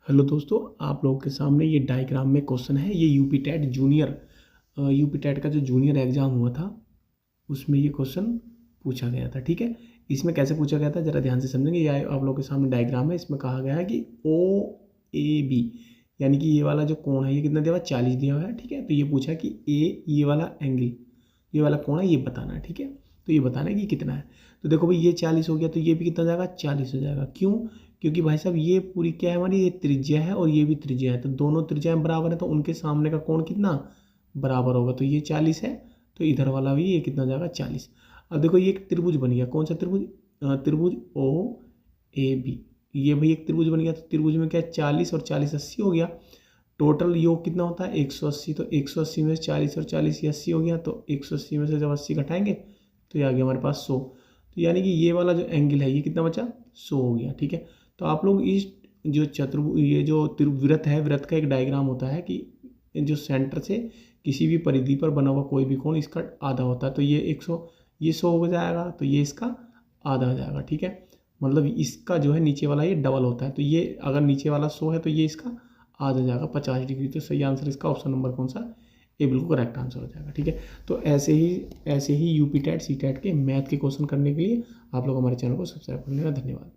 Hello दोस्तों, आप लोगों के सामने ये डायग्राम में क्वेश्चन है। ये UP TET junior UP TET का जो जूनियर एग्ज़ाम हुआ था उसमें ये क्वेश्चन पूछा गया था। ठीक है, इसमें कैसे पूछा गया था ज़रा ध्यान से समझेंगे। ये आप लोगों के सामने डायग्राम है। इसमें कहा गया है कि ओ ए बी यानी कि ये वाला जो कोण है ये कितना दिया हुआ है, 40 दिया हुआ है। ठीक है, तो ये पूछा कि ए ये वाला एंगल, ये वाला कोण है, ये बताना है। ठीक है, तो ये बताना है कि कितना है। तो देखो भाई, ये 40 हो गया तो ये भी कितना हो जाएगा, 40 हो जाएगा। क्यों? क्योंकि भाई साहब ये पूरी क्या है हमारी, ये त्रिज्या है और ये भी त्रिज्या है, तो दोनों त्रिज्याएं बराबर है, तो उनके सामने का कोण कितना बराबर होगा। तो ये 40 है, तो इधर वाला भी ये कितना हो जाएगा, 40। अब देखो ये एक त्रिभुज बन गया। कौन सा त्रिभुज? त्रिभुज ओ ए बी। ये भाई एक त्रिभुज बन गया। तो त्रिभुज में क्या है, 40 और 40 80 हो गया। टोटल योग कितना होता है, 180। तो 180 में से 40 और 40 ये 80 हो गया। तो 180 में से जब 80 घटाएंगे तो ये आ गया हमारे पास 100। तो यानी कि ये वाला जो एंगल है ये कितना बचा, 100 हो गया। ठीक है, तो आप लोग इस जो ये जो वृत्त है, वृत्त का एक डायग्राम होता है कि जो सेंटर से किसी भी परिधि पर बना हुआ कोई भी कोण इसका आधा होता है। तो ये 100, ये 100 हो जाएगा, तो ये इसका आधा हो जाएगा। ठीक है, मतलब इसका जो है नीचे वाला ये डबल होता है। तो ये अगर नीचे वाला 100 है तो ये इसका आधा हो जाएगा, 50 डिग्री। तो सही आंसर इसका ऑप्शन नंबर कौन सा, ये बिल्कुल करेक्ट आंसर हो जाएगा। ठीक है, तो ऐसे ही यूपी टेट सी टेट के मैथ के क्वेश्चन करने के लिए आप लोग हमारे चैनल को सब्सक्राइब कर लेना। धन्यवाद।